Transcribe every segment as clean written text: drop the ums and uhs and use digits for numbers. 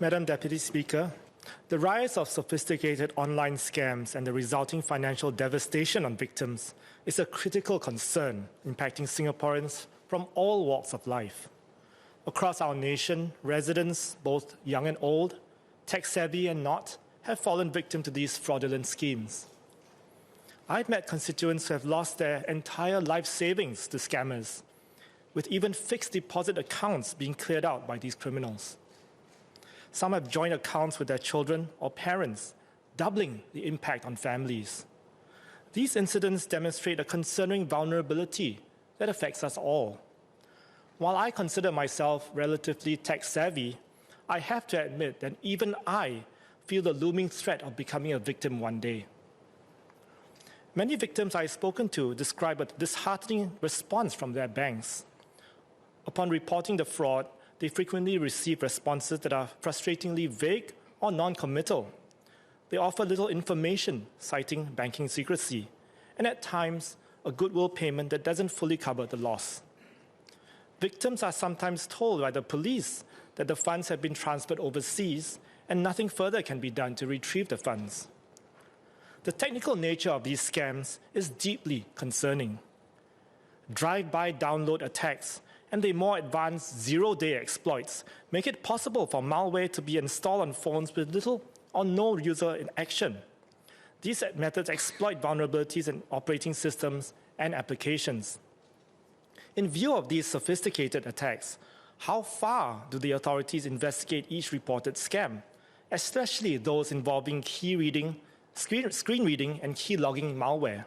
Madam Deputy Speaker, the rise of sophisticated online scams and the resulting financial devastation on victims is a critical concern impacting Singaporeans from all walks of life. Across our nation, residents, both young and old, tech-savvy and not, have fallen victim to these fraudulent schemes. I've met constituents who have lost their entire life savings to scammers, with even fixed deposit accounts being cleared out by these criminals. Some have joint accounts with their children or parents, doubling the impact on families. These incidents demonstrate a concerning vulnerability that affects us all. While I consider myself relatively tech-savvy, I have to admit that even I feel the looming threat of becoming a victim one day. Many victims I've spoken to describe a disheartening response from their banks. Upon reporting the fraud, they frequently receive responses that are frustratingly vague or non-committal. They offer little information, citing banking secrecy, and at times, a goodwill payment that doesn't fully cover the loss. Victims are sometimes told by the police that the funds have been transferred overseas and nothing further can be done to retrieve the funds. The technical nature of these scams is deeply concerning. Drive-by download attacks and the more advanced zero-day exploits make it possible for malware to be installed on phones with little or no user interaction. These methods exploit vulnerabilities in operating systems and applications. In view of these sophisticated attacks, how far do the authorities investigate each reported scam, especially those involving screen reading and key logging malware?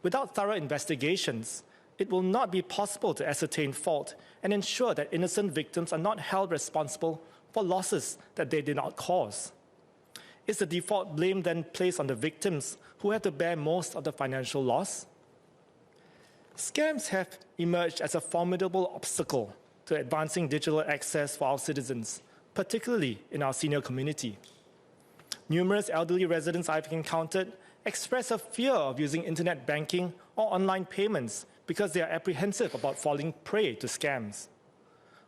Without thorough investigations, it will not be possible to ascertain fault and ensure that innocent victims are not held responsible for losses that they did not cause. Is the default blame then placed on the victims who have to bear most of the financial loss? Scams have emerged as a formidable obstacle to advancing digital access for our citizens, particularly in our senior community. Numerous elderly residents I've encountered express a fear of using internet banking or online payments because they are apprehensive about falling prey to scams.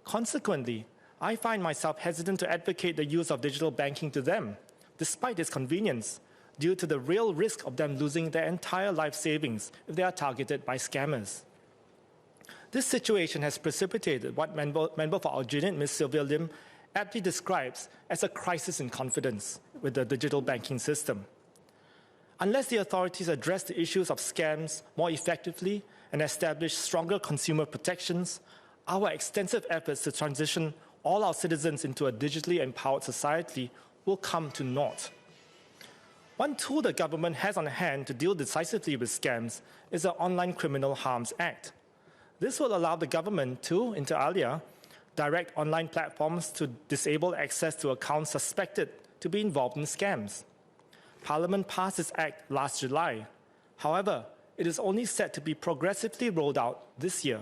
Consequently, I find myself hesitant to advocate the use of digital banking to them, despite its convenience, due to the real risk of them losing their entire life savings if they are targeted by scammers. This situation has precipitated what Member for Aljunied, Ms. Sylvia Lim, aptly describes as a crisis in confidence with the digital banking system. Unless the authorities address the issues of scams more effectively and establish stronger consumer protections, our extensive efforts to transition all our citizens into a digitally empowered society will come to naught. One tool the government has on hand to deal decisively with scams is the Online Criminal Harms Act. This will allow the government to, inter alia, direct online platforms to disable access to accounts suspected to be involved in scams. Parliament passed this act last July. However, it is only set to be progressively rolled out this year.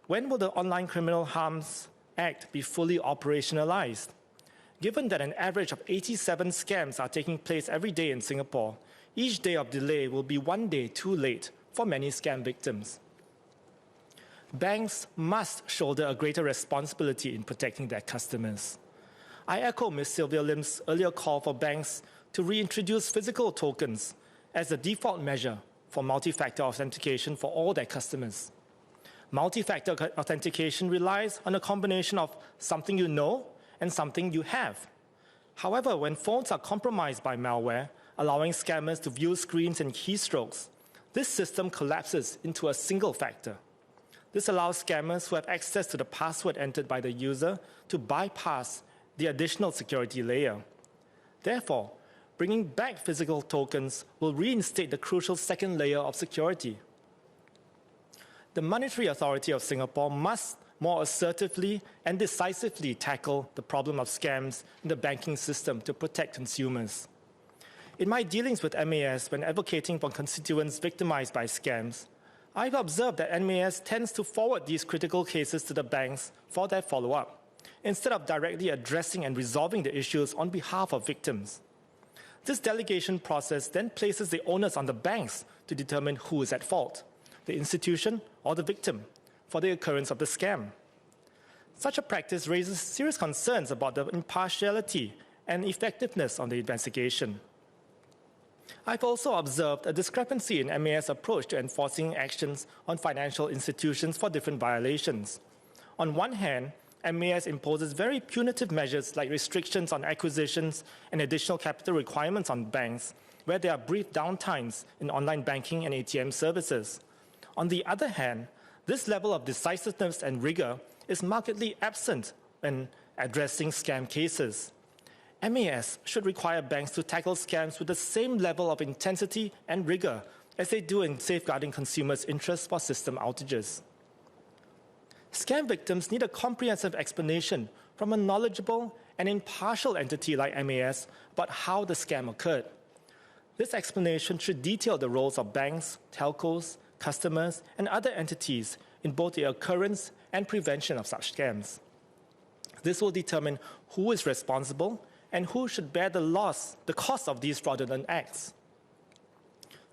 When will the Online Criminal Harms Act be fully operationalized? Given that an average of 87 scams are taking place every day in Singapore, each day of delay will be one day too late for many scam victims. Banks must shoulder a greater responsibility in protecting their customers. I echo Ms. Sylvia Lim's earlier call for banks to reintroduce physical tokens as the default measure for multi-factor authentication for all their customers. Multi-factor authentication relies on a combination of something you know and something you have. However, when phones are compromised by malware, allowing scammers to view screens and keystrokes, this system collapses into a single factor. This allows scammers who have access to the password entered by the user to bypass the additional security layer. Therefore, bringing back physical tokens will reinstate the crucial second layer of security. The Monetary Authority of Singapore must more assertively and decisively tackle the problem of scams in the banking system to protect consumers. In my dealings with MAS when advocating for constituents victimized by scams, I've observed that MAS tends to forward these critical cases to the banks for their follow-up, instead of directly addressing and resolving the issues on behalf of victims. This delegation process then places the onus on the banks to determine who is at fault, the institution or the victim, for the occurrence of the scam. Such a practice raises serious concerns about the impartiality and effectiveness of the investigation. I've also observed a discrepancy in MAS' approach to enforcing actions on financial institutions for different violations. On one hand, MAS imposes very punitive measures like restrictions on acquisitions and additional capital requirements on banks, where there are brief downtimes in online banking and ATM services. On the other hand, this level of decisiveness and rigor is markedly absent when addressing scam cases. MAS should require banks to tackle scams with the same level of intensity and rigor as they do in safeguarding consumers' interests for system outages. Scam victims need a comprehensive explanation from a knowledgeable and impartial entity like MAS about how the scam occurred. This explanation should detail the roles of banks, telcos, customers, and other entities in both the occurrence and prevention of such scams. This will determine who is responsible and who should bear the cost of these fraudulent acts.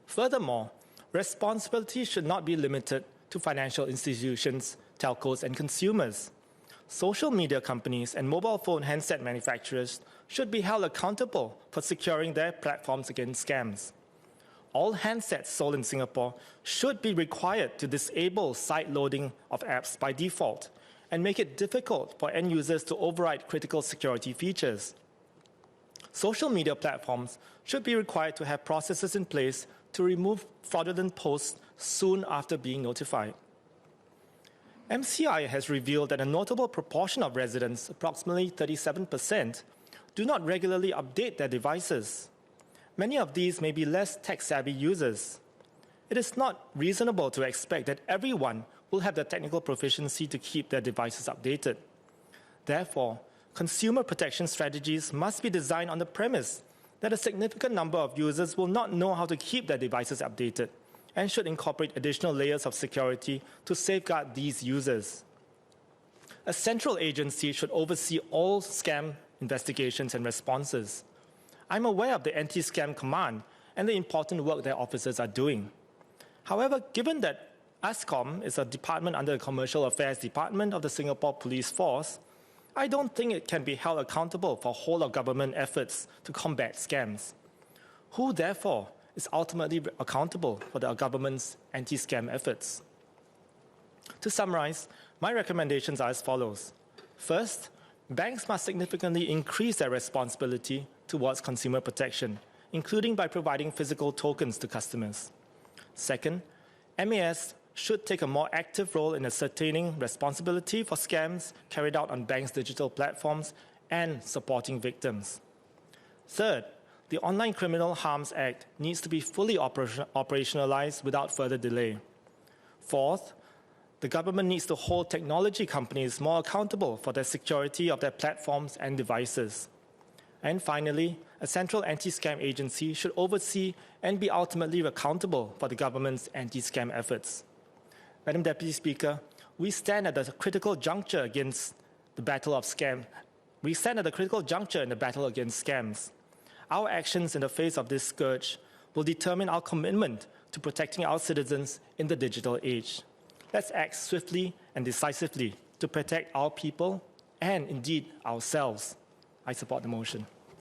Furthermore, responsibility should not be limited to financial institutions, telcos, and consumers. Social media companies and mobile phone handset manufacturers should be held accountable for securing their platforms against scams. All handsets sold in Singapore should be required to disable side loading of apps by default and make it difficult for end users to override critical security features. Social media platforms should be required to have processes in place to remove fraudulent posts soon after being notified. MCI has revealed that a notable proportion of residents, approximately 37%, do not regularly update their devices. Many of these may be less tech-savvy users. It is not reasonable to expect that everyone will have the technical proficiency to keep their devices updated. Therefore, consumer protection strategies must be designed on the premise that a significant number of users will not know how to keep their devices updated and should incorporate additional layers of security to safeguard these users. A central agency should oversee all scam investigations and responses. I'm aware of the Anti-Scam Command and the important work their officers are doing. However, given that ASCOM is a department under the Commercial Affairs Department of the Singapore Police Force, I don't think it can be held accountable for whole-of-government efforts to combat scams. Who, therefore, is ultimately accountable for the government's anti-scam efforts? To summarize, my recommendations are as follows. First, banks must significantly increase their responsibility towards consumer protection, including by providing physical tokens to customers. Second, MAS should take a more active role in ascertaining responsibility for scams carried out on banks' digital platforms and supporting victims. Third, the Online Criminal Harms Act needs to be fully operationalized without further delay. Fourth, the government needs to hold technology companies more accountable for the security of their platforms and devices. And finally, a central anti-scam agency should oversee and be ultimately accountable for the government's anti-scam efforts. Madam Deputy Speaker, we stand at a critical juncture against the battle of scams. We stand at a critical juncture in the battle against scams. Our actions in the face of this scourge will determine our commitment to protecting our citizens in the digital age. Let's act swiftly and decisively to protect our people and, indeed, ourselves. I support the motion.